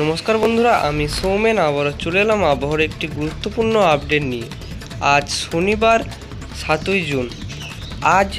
নমস্কার বন্ধুরা, আমি সৌমেন আবারও চলে এলাম আবহাওয়ার একটি গুরুত্বপূর্ণ আপডেট নিয়ে। আজ শনিবার 7ই জুন। আজ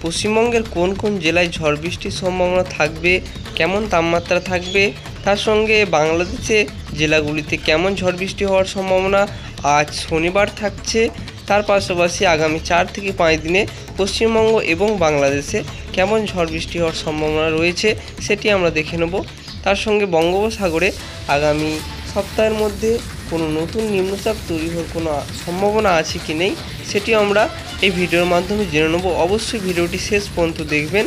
পশ্চিমবঙ্গের কোন কোন জেলায় ঝড় বৃষ্টির সম্ভাবনা থাকবে, কেমন তাপমাত্রা থাকবে, তার সঙ্গে বাংলাদেশে জেলাগুলিতে কেমন ঝড় বৃষ্টি হওয়ার সম্ভাবনা আজ শনিবার থাকছে, তার পাশাপাশি আগামী 4 থেকে 5 দিনে পশ্চিমবঙ্গ এবং বাংলাদেশে কেমন ঝড় বৃষ্টি হওয়ার সম্ভাবনা রয়েছে সেটি আমরা দেখে নেব। তার সঙ্গে বঙ্গোপসাগরে আগামী সপ্তাহের মধ্যে কোনো নতুন নিম্নচাপ তৈরি হওয়ার কোনো সম্ভাবনা আছে কি নেই সেটিও আমরা এই ভিডিওর মাধ্যমে জেনে নেব। অবশ্যই ভিডিওটি শেষ পর্যন্ত দেখবেন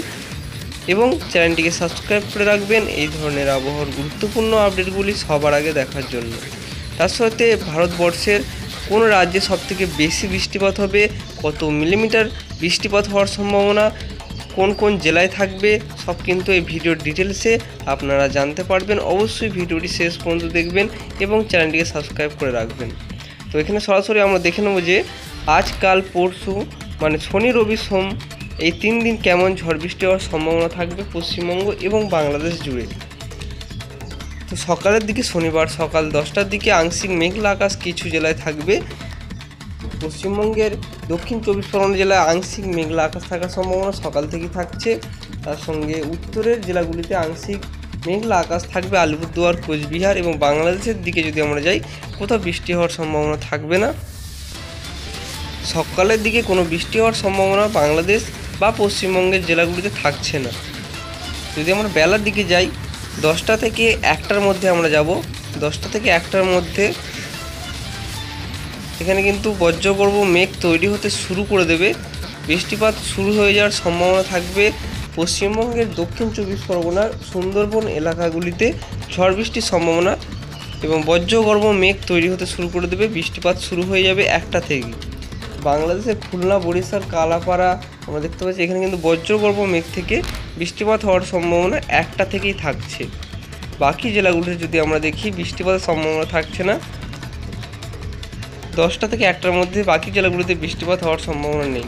এবং চ্যানেলটিকে সাবস্ক্রাইব করে রাখবেন এই ধরনের আবহাওয়ার গুরুত্বপূর্ণ আপডেটগুলি সবার আগে দেখার জন্য। তার সাথে ভারতবর্ষের কোন রাজ্যে সবথেকে বেশি বৃষ্টিপাত হবে, কত মিলিমিটার বৃষ্টিপাত হওয়ার সম্ভাবনা, কোন কোন জেলায় থাকবে, সব কিন্তু এই ভিডিওর ডিটেলসে আপনারা জানতে পারবেন। অবশ্যই ভিডিওটি শেষ পর্যন্ত দেখবেন এবং চ্যানেলটিকে সাবস্ক্রাইব করে রাখবেন। তো এখানে সরাসরি আমরা দেখে নেব যে আজ কাল পরশু মানে শনি রবি সোম এই 3 দিন কেমন ঝড় বৃষ্টি হওয়ার সম্ভাবনা থাকবে পশ্চিমবঙ্গ এবং বাংলাদেশ জুড়ে। তো সকালের দিকে শনিবার সকাল 10টার দিকে আংশিক মেঘলা আকাশ কিছু জেলায় থাকবে। পশ্চিমবঙ্গের দক্ষিণ 24 পরগনা জেলায় আংশিক মেঘলা আকাশ থাকার সম্ভাবনা সকাল থেকেই থাকছে। তার সঙ্গে উত্তরের জেলাগুলিতে আংশিক মেঘলা আকাশ থাকবে। আলিপুরদুয়ার, কোচবিহার এবং বাংলাদেশের দিকে যদি আমরা যাই, কোথাও বৃষ্টি হওয়ার সম্ভাবনা থাকবে না। সকালের দিকে কোনো বৃষ্টি হওয়ার সম্ভাবনা বাংলাদেশ বা পশ্চিমবঙ্গের জেলাগুলিতে থাকছে না। যদি আমরা বেলার দিকে যাই, 10টা থেকে 1টার মধ্যে আমরা যাব। 10টা থেকে 1টার মধ্যে এখানে কিন্তু বজ্রগর্ভ মেঘ তৈরি হতে শুরু করে দেবে। বৃষ্টিপাত শুরু হয়ে যাওয়ার সম্ভাবনা থাকবে পশ্চিমবঙ্গের দক্ষিণ 24 পরগনার সুন্দরবন এলাকাগুলিতে ঝড় বৃষ্টির সম্ভাবনা এবং বজ্রগর্ভ মেঘ তৈরি হতে শুরু করে দেবে। বৃষ্টিপাত শুরু হয়ে যাবে 1টা থেকে। বাংলাদেশের খুলনা, বরিশাল, কালাপাড়া আমরা দেখতে পাচ্ছি এখানে কিন্তু বজ্রগর্ভ মেঘ থেকে বৃষ্টিপাত হওয়ার সম্ভাবনা 1টা থেকেই থাকছে। বাকি জেলাগুলিতে যদি আমরা দেখি, বৃষ্টিপাতের সম্ভাবনা থাকছে না। 10টা থেকে 1টার মধ্যে বাকি জেলাগুলিতে বৃষ্টিপাত হওয়ার সম্ভাবনা নেই।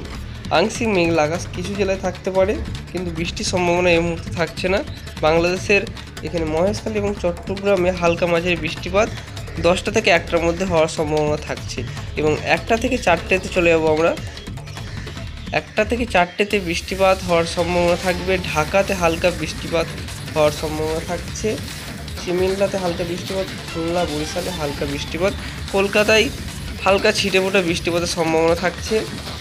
আংশিক মেঘলা আকাশ কিছু জেলায় থাকতে পারে, কিন্তু বৃষ্টির সম্ভাবনা এই মুহূর্তে থাকছে না। বাংলাদেশের এখানে মহেশখালী এবং চট্টগ্রামে হালকা মাঝারি বৃষ্টিপাত 10টা থেকে 1টার মধ্যে হওয়ার সম্ভাবনা থাকছে এবং 1টা থেকে 4টেতে চলে যাবো আমরা। 1টা থেকে 4টেতে বৃষ্টিপাত হওয়ার সম্ভাবনা থাকবে। ঢাকাতে হালকা বৃষ্টিপাত হওয়ার সম্ভাবনা থাকছে। সিমিল্লাতে হালকা বৃষ্টিপাত, খুলনা, বরিশালে হালকা বৃষ্টিপাত, কলকাতায় হালকা ছিটেফোঁটা বৃষ্টিপাতের সম্ভাবনা থাকছে,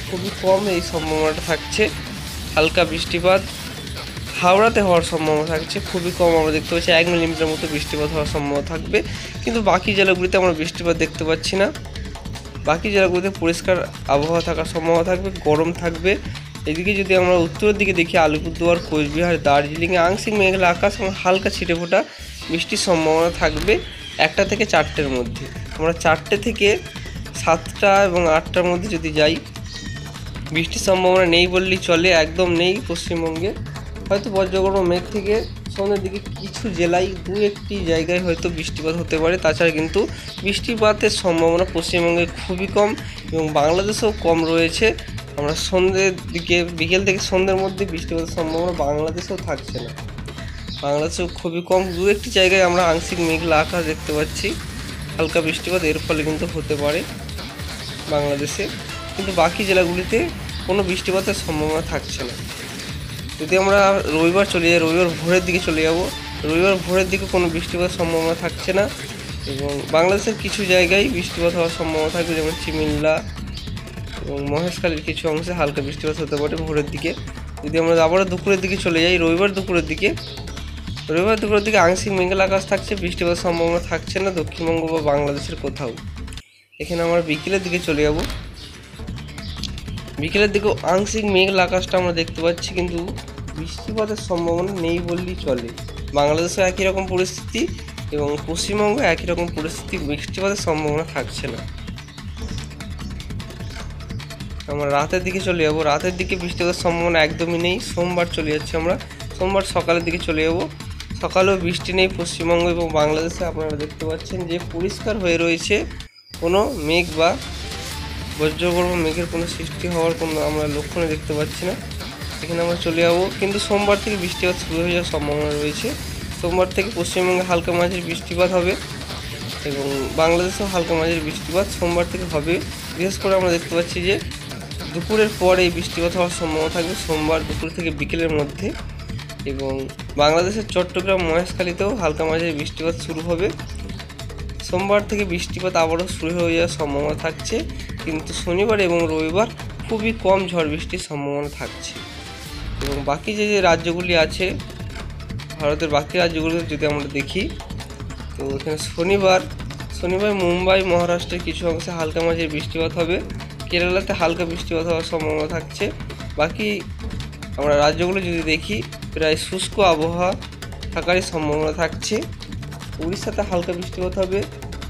খুবই কম এই সম্ভাবনাটা থাকছে। হালকা বৃষ্টিপাত হাওড়াতে হওয়ার সম্ভাবনা থাকছে, খুবই কম, আমরা দেখতে পাচ্ছি 1 মিলিমিটার মতো বৃষ্টিপাত হওয়ার সম্ভাবনা থাকবে। কিন্তু বাকি জেলাগুলিতে আমরা বৃষ্টিপাত দেখতে পাচ্ছি না। বাকি জেলাগুলিতে পরিষ্কার আবহাওয়া থাকার সম্ভাবনা থাকবে, গরম থাকবে। এদিকে যদি আমরা উত্তরের দিকে দেখি, আলিপুরদুয়ার, কোচবিহার, দার্জিলিংয়ে আংশিক মেঘলা আকাশ এবং হালকা ছিটেফোঁটা বৃষ্টির সম্ভাবনা থাকবে 1টা থেকে 4টের মধ্যে। আমরা 4টে থেকে 7টা এবং 8টার মধ্যে যদি যাই, বৃষ্টির সম্ভাবনা নেই বললেই চলে, একদম নেই পশ্চিমবঙ্গে। হয়তো বজ্রগর্ভ মেঘ থেকে সন্ধ্যের দিকে কিছু জেলায় 2-1টি জায়গায় হয়তো বৃষ্টিপাত হতে পারে, তাছাড়া কিন্তু বৃষ্টিপাতের সম্ভাবনা পশ্চিমবঙ্গে খুবই কম এবং বাংলাদেশেও কম রয়েছে। আমরা সন্ধ্যের দিকে, বিকেল থেকে সন্ধ্যের মধ্যে বৃষ্টিপাতের সম্ভাবনা বাংলাদেশেও থাকছে না। বাংলাদেশেও খুবই কম, 2-1টি জায়গায় আমরা আংশিক মেঘলা আকাশ দেখতে পাচ্ছি। হালকা বৃষ্টিপাত এর ফলে কিন্তু হতে পারে বাংলাদেশে, কিন্তু বাকি জেলাগুলিতে কোনো বৃষ্টিপাতের সম্ভাবনা থাকছে না। যদি আমরা রবিবার চলে যাই, রবিবার ভোরের দিকে চলে যাব, রবিবার ভোরের দিকে কোনো বৃষ্টিপাতের সম্ভাবনা থাকছে না এবং বাংলাদেশের কিছু জায়গায় বৃষ্টিপাত হওয়ার সম্ভাবনা থাকবে, যেমন চিমিল্লা এবং মহেশখালীর কিছু অংশে হালকা বৃষ্টিপাত হতে পারে ভোরের দিকে। যদি আমরা আবারও দুপুরের দিকে চলে যাই, রবিবার দুপুরের দিকে আংশিক মেঘলা আকাশ থাকছে, বৃষ্টিপাতের সম্ভাবনা থাকছে না দক্ষিণবঙ্গ বা বাংলাদেশের কোথাও। এখানে আমরা বিকেলের দিকে চলে যাব, বিকেলের দিকেও আংশিক মেঘলা আকাশটা আমরা দেখতে পাচ্ছি, কিন্তু বৃষ্টিপাতের সম্ভাবনা নেই বললেই চলে। বাংলাদেশেও একই রকম পরিস্থিতি এবং পশ্চিমবঙ্গে একই রকম পরিস্থিতি, বৃষ্টিপাতের সম্ভাবনা থাকছে না। আমরা রাতের দিকে চলে যাব, রাতের দিকে বৃষ্টিপাতের সম্ভাবনা একদমই নেই। সোমবার চলে যাচ্ছি আমরা, সোমবার সকালের দিকে চলে যাব, সকালেও বৃষ্টি নেই পশ্চিমবঙ্গ এবং বাংলাদেশে। আপনারা দেখতে পাচ্ছেন যে পরিষ্কার হয়ে রয়েছে, কোনো মেঘ বা বজ্রগর্ভ মেঘের কোনো সৃষ্টি হওয়ার কোনো আমরা লক্ষণে দেখতে পাচ্ছি না। এখানে আমরা চলে যাব, কিন্তু সোমবার থেকে বৃষ্টিপাত শুরু হয়ে যাওয়ার সম্ভাবনা রয়েছে। সোমবার থেকে পশ্চিমবঙ্গে হালকা মাঝারি বৃষ্টিপাত হবে এবং বাংলাদেশেও হালকা মাঝারি বৃষ্টিপাত সোমবার থেকে হবে। বিশেষ করে আমরা দেখতে পাচ্ছি যে দুপুরের পর এই বৃষ্টিপাত হওয়ার সম্ভাবনা থাকবে সোমবার দুপুর থেকে বিকেলের মধ্যে, এবং বাংলাদেশের চট্টগ্রাম মহেশখালীতেও হালকা মাঝারি বৃষ্টিপাত শুরু হবে। সোমবার থেকে বৃষ্টিপাত আবারও শুরু হয়ে যাওয়ার সম্ভাবনা থাকছে, কিন্তু শনিবার এবং রবিবার খুবই কম ঝড় বৃষ্টির সম্ভাবনা থাকছে। এবং বাকি যে রাজ্যগুলি আছে, ভারতের বাকি রাজ্যগুলো যদি আমরা দেখি, তো এখানে শনিবার মুম্বাই মহারাষ্ট্রের কিছু অংশে হালকা মাঝারি বৃষ্টিপাত হবে, কেরালাতে হালকা বৃষ্টিপাত হওয়ার সম্ভাবনা থাকছে। বাকি আমরা রাজ্যগুলো যদি দেখি, প্রায় শুষ্ক আবহাওয়া থাকারই সম্ভাবনা থাকছে। উড়িষ্যাতে হালকা বৃষ্টিপাত হবে,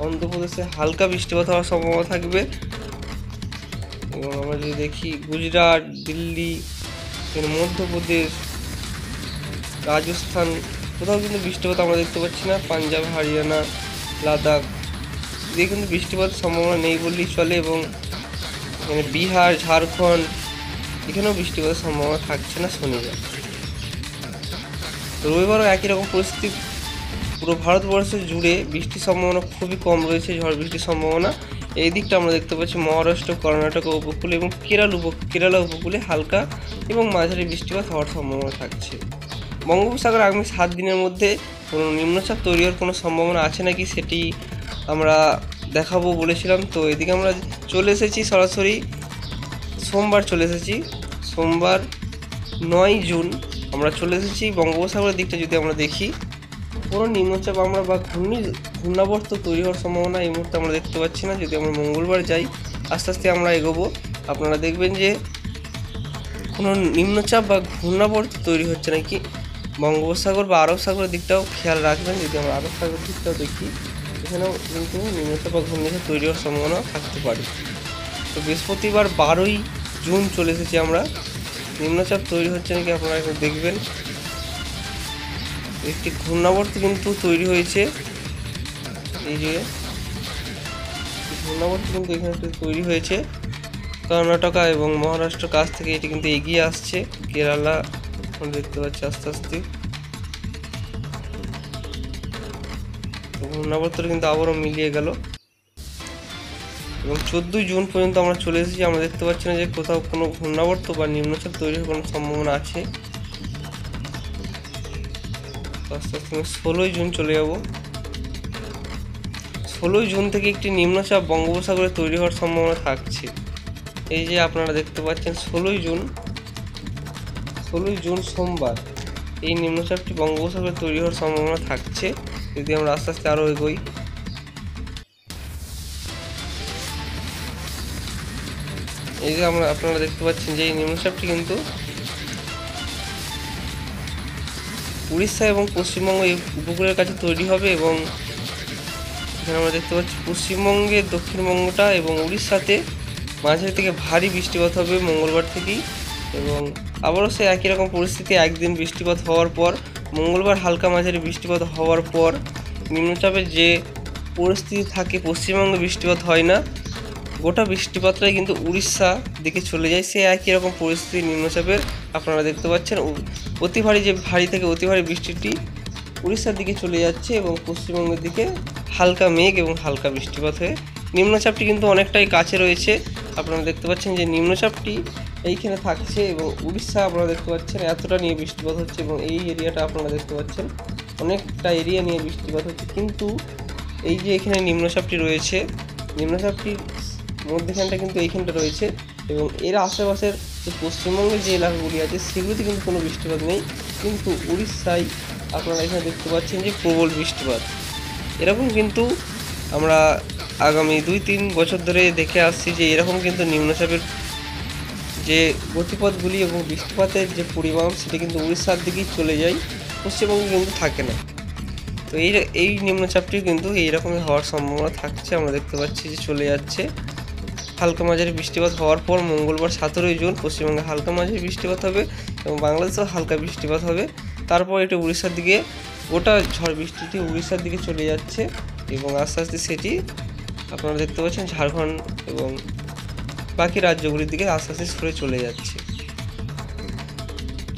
অন্ধ্রপ্রদেশে হালকা বৃষ্টিপাত হওয়ার সম্ভাবনা থাকবে। এবং আমরা যদি দেখি গুজরাট, দিল্লি, মধ্যপ্রদেশ, রাজস্থান, কোথাও কিন্তু বৃষ্টিপাত আমরা দেখতে পাচ্ছি না। পাঞ্জাব, হরিয়ানা, লাদাখ দিয়ে কিন্তু বৃষ্টিপাতের সম্ভাবনা নেই বললেই চলে, এবং এখানে বিহার, ঝাড়খণ্ড এখানেও বৃষ্টিপাতের সম্ভাবনা থাকছে না শনিবার। রবিবারও একই রকম পরিস্থিতি, পুরো ভারতবর্ষ জুড়ে বৃষ্টির সম্ভাবনা খুবই কম রয়েছে, ঝড় বৃষ্টির সম্ভাবনা। এই দিকটা আমরা দেখতে পাচ্ছি মহারাষ্ট্র, কর্ণাটক উপকূলে এবং কেরালা উপকূলে হালকা এবং মাঝারি বৃষ্টিপাত হওয়ার সম্ভাবনা থাকছে। বঙ্গোপসাগরে আগামী 7 দিনের মধ্যে কোনো নিম্নচাপ তৈরি হওয়ার কোনো সম্ভাবনা আছে নাকি সেটি আমরা দেখাবো বলেছিলাম। তো এদিকে আমরা চলে এসেছি সরাসরি সোমবার চলে এসেছি, সোমবার 9 জুন আমরা চলে এসেছি। বঙ্গোপসাগরের দিকটা যদি আমরা দেখি, কোনো নিম্নচাপ আমরা বা ঘূর্ণাবর্ত তৈরি হওয়ার সম্ভাবনা এই মুহূর্তে আমরা দেখতে পাচ্ছি না। যদি আমরা মঙ্গলবার যাই, আস্তে আস্তে আমরা এগোবো, আপনারা দেখবেন যে কোনো নিম্নচাপ বা ঘূর্ণাবর্ত তৈরি হচ্ছে নাকি বঙ্গোপসাগর বা আরব সাগরের দিকটাও খেয়াল রাখবেন। যদি আমরা আরব সাগরের দিকটাও দেখি, এখানেও কিন্তু নিম্নচাপ বা ঘূর্ণিঝড় তৈরি হওয়ার সম্ভাবনা থাকতে পারে। তো বৃহস্পতিবার 12ই জুন চলে এসেছি আমরা, নিম্নচাপ তৈরি হচ্ছে নাকি আপনারা একটু দেখবেন। একটি ঘূর্ণাবর্ত কিন্তু তৈরি হয়েছে, এই যে ঘূর্ণাবর্ত কিন্তু এখানে তৈরি হয়েছে কর্ণাটকা এবং মহারাষ্ট্র কাছ থেকে এটি কিন্তু এগিয়ে আসছে। কেরালা আমরা দেখতে পাচ্ছি আস্তে আস্তে ঘূর্ণাবর্তটা কিন্তু আবারও মিলিয়ে গেল, এবং 14ই জুন পর্যন্ত আমরা চলে এসেছি। আমরা দেখতে পাচ্ছি না যে কোথাও কোনো ঘূর্ণাবর্ত বা নিম্নচাপ তৈরির কোনো সম্ভাবনা আছে। আস্তে আস্তে 16ই জুন চলে যাব। 16ই জুন থেকে একটি নিম্নচাপ বঙ্গোপসাগরে তৈরি হওয়ার সম্ভাবনা থাকছে। এই যে আপনারা দেখতে পাচ্ছেন 16ই জুন সোমবার এই নিম্নচাপটি বঙ্গোপসাগরে তৈরি হওয়ার সম্ভাবনা থাকছে। যদি আমরা আস্তে আস্তে আরও এগোই, এই যে আপনারা দেখতে পাচ্ছেন যে এই নিম্নচাপটি কিন্তু উড়িষ্যা এবং পশ্চিমবঙ্গ এই উপকূলের কাছে তৈরি হবে, এবং এখানে আমরা দেখতে পাচ্ছি পশ্চিমবঙ্গের দক্ষিণবঙ্গটা এবং উড়িষ্যাতে মাঝারি থেকে ভারী বৃষ্টিপাত হবে মঙ্গলবার থেকেই। এবং আবারও সে একই রকম পরিস্থিতি, একদিন বৃষ্টিপাত হওয়ার পর মঙ্গলবার হালকা মাঝারি বৃষ্টিপাত হওয়ার পর নিম্নচাপের যে পরিস্থিতি থাকে, পশ্চিমবঙ্গে বৃষ্টিপাত হয় না, গোটা বৃষ্টিপাতটাই কিন্তু উড়িষ্যা দিকে চলে যায়। সে একই রকম পরিস্থিতি নিম্নচাপের আপনারা দেখতে পাচ্ছেন, অতি ভারী যে ভারী থেকে অতি ভারী বৃষ্টিটি উড়িষ্যার দিকে চলে যাচ্ছে, এবং পশ্চিমবঙ্গের দিকে হালকা মেঘ এবং হালকা বৃষ্টিপাত হয়ে নিম্নচাপটি কিন্তু অনেকটাই কাছে রয়েছে। আপনারা দেখতে পাচ্ছেন যে নিম্নচাপটি এইখানে থাকছে, এবং উড়িষ্যা আপনারা দেখতে পাচ্ছেন এতটা নিয়ে বৃষ্টিপাত হচ্ছে, এবং এই এরিয়াটা আপনারা দেখতে পাচ্ছেন অনেকটা এরিয়া নিয়ে বৃষ্টিপাত হচ্ছে। কিন্তু এই যে এখানে নিম্নচাপটি রয়েছে, নিম্নচাপটির মধ্যখানটা কিন্তু এইখানটা রয়েছে, এবং এর আশেপাশের যে পশ্চিমবঙ্গের যে এলাকাগুলি আছে সেগুলিতে কিন্তু কোনো বৃষ্টিপাত নেই। কিন্তু উড়িষ্যায় আপনারা এখানে দেখতে পাচ্ছেন যে প্রবল বৃষ্টিপাত। এরকম কিন্তু আমরা আগামী 2-3 বছর ধরে দেখে আসছি যে এরকম কিন্তু নিম্নচাপের যে গতিপথগুলি এবং বৃষ্টিপাতের যে পরিমাণ সেটা কিন্তু উড়িষ্যার দিকেই চলে যায়, পশ্চিমবঙ্গে কিন্তু থাকে না। তো এই নিম্নচাপটিও কিন্তু এইরকমই হওয়ার সম্ভাবনা থাকছে। আমরা দেখতে পাচ্ছি যে চলে যাচ্ছে। হালকা মাঝারি বৃষ্টিপাত হওয়ার পর মঙ্গলবার 17ই জুন পশ্চিমবঙ্গে হালকা মাঝারি বৃষ্টিপাত হবে, এবং বাংলাদেশেও হালকা বৃষ্টিপাত হবে। তারপর এটা উড়িষ্যার দিকে, গোটা ঝড় বৃষ্টিটি উড়িষ্যার দিকে চলে যাচ্ছে, এবং আস্তে আস্তে সেটি আপনারা দেখতে পাচ্ছেন ঝাড়খণ্ড এবং বাকি রাজ্যগুলির দিকে আস্তে আস্তে সরে চলে যাচ্ছে।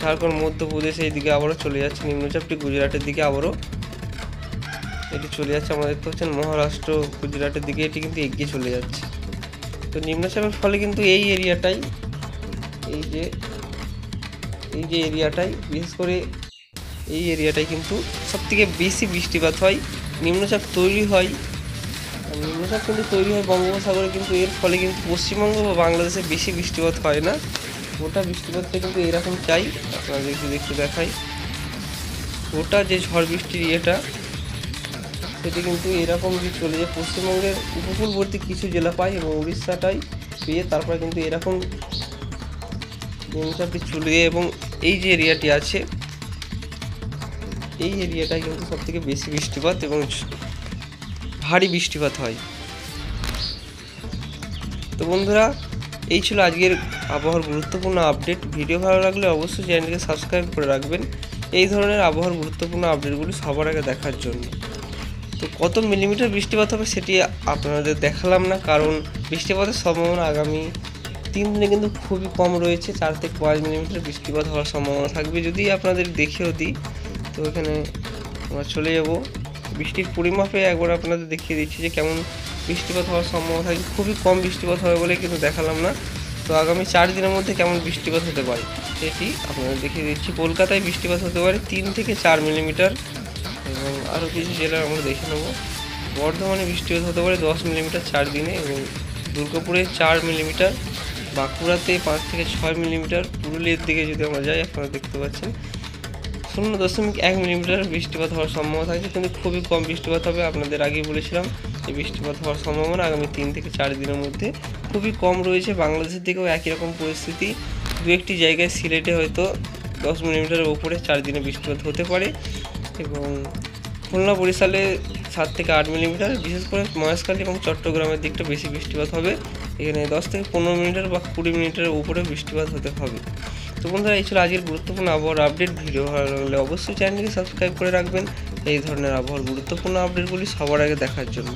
ঝাড়খণ্ড, মধ্যপ্রদেশ এই দিকে আবারও চলে যাচ্ছে নিম্নচাপটি, গুজরাটের দিকে আবারও এটি চলে যাচ্ছে। আমরা দেখতে পাচ্ছেন মহারাষ্ট্র, গুজরাটের দিকে এটি কিন্তু এগিয়ে চলে যাচ্ছে। তো নিম্নচাপের ফলে কিন্তু এই এরিয়াটাই, এই যে এরিয়াটাই, বিশেষ করে এই এরিয়াটাই কিন্তু সবথেকে বেশি বৃষ্টিপাত হয়। নিম্নচাপ তৈরি হয়, নিম্নচাপ কিন্তু তৈরি হয় বঙ্গোপসাগরে, কিন্তু এর ফলে কিন্তু পশ্চিমবঙ্গ বা বাংলাদেশে বেশি বৃষ্টিপাত হয় না। গোটা বৃষ্টিপাতটা কিন্তু এরকম চাই, আপনাদের একটু দেখাই। গোটা যে ঝড় বৃষ্টির ইয়েটা, সেটি কিন্তু এরকম যে চলে যায় পশ্চিমবঙ্গের উপকূলবর্তী কিছু জেলা পায় এবং উড়িষ্যাটাই পেয়ে তারপরে কিন্তু এরকম নিম্নচাপটি চলে যায় এবং এই যে এরিয়াটি আছে, এই এরিয়াটায় কিন্তু সবথেকে বেশি বৃষ্টিপাত এবং ভারী বৃষ্টিপাত হয়। তো বন্ধুরা, এই ছিল আজকের আবহাওয়ার গুরুত্বপূর্ণ আপডেট। ভিডিও ভালো লাগলে অবশ্যই চ্যানেলকে সাবস্ক্রাইব করে রাখবেন এই ধরনের আবহাওয়ার গুরুত্বপূর্ণ আপডেটগুলি সবার আগে দেখার জন্য। তো কত মিলিমিটার বৃষ্টিপাত হবে সেটি আপনাদের দেখালাম না, কারণ বৃষ্টিপাতের সম্ভাবনা আগামী 3 দিনে কিন্তু খুবই কম রয়েছে। 4 থেকে 5 মিলিমিটার বৃষ্টিপাত হওয়ার সম্ভাবনা থাকবে। যদি আপনাদের দেখেও দিই, তো এখানে আমরা চলে যাব বৃষ্টির পরিমাপে, একবার আপনাদের দেখিয়ে দিচ্ছি যে কেমন বৃষ্টিপাত হওয়ার সম্ভাবনা থাকে। খুবই কম বৃষ্টিপাত হবে বলে কিন্তু দেখালাম না। তো আগামী 4 দিনের মধ্যে কেমন বৃষ্টিপাত হতে পারে সেটি আপনাদের দেখিয়ে দিচ্ছি। কলকাতায় বৃষ্টিপাত হতে পারে 3 থেকে 4 মিলিমিটার এবং আরও কিছু জেলার আমরা দেখে নেব। বর্ধমানে বৃষ্টিপাত হতে পারে 10 মিলিমিটার 4 দিনে এবং দুর্গাপুরে 4 মিলিমিটার, বাঁকুড়াতে 5 থেকে 6 মিলিমিটার, পুরুলিয়ার দিকে যদি আমরা যাই আপনারা দেখতে পাচ্ছেন 0.1 মিলিমিটার বৃষ্টিপাত হওয়ার সম্ভাবনা থাকছে, কিন্তু খুবই কম বৃষ্টিপাত হবে। আপনাদের আগেই বলেছিলাম এই বৃষ্টিপাত হওয়ার সম্ভাবনা আগামী 3 থেকে 4 দিনের মধ্যে খুবই কম রয়েছে। বাংলাদেশের দিকেও একই রকম পরিস্থিতি, দু একটি জায়গায় সিলেটে হয়তো 10 মিলিমিটারের ওপরে 4 দিনে বৃষ্টিপাত হতে পারে এবং খুলনা, বরিশালে 7 থেকে 8 মিলিমিটার, বিশেষ করে মহেশখালী এবং চট্টগ্রামের দিকটা বেশি বৃষ্টিপাত হবে। এখানে 10 থেকে 15 মিনিটের বা 20 মিনিটের উপরে বৃষ্টিপাত হতে হবে। তো বন্ধুরা, এই ছিল আজকের গুরুত্বপূর্ণ আবহাওয়ার আপডেট। ভিডিও ভালো লাগলে অবশ্যই চ্যানেলকে সাবস্ক্রাইব করে রাখবেন এই ধরনের আবহাওয়ার গুরুত্বপূর্ণ আপডেটগুলি সবার আগে দেখার জন্য।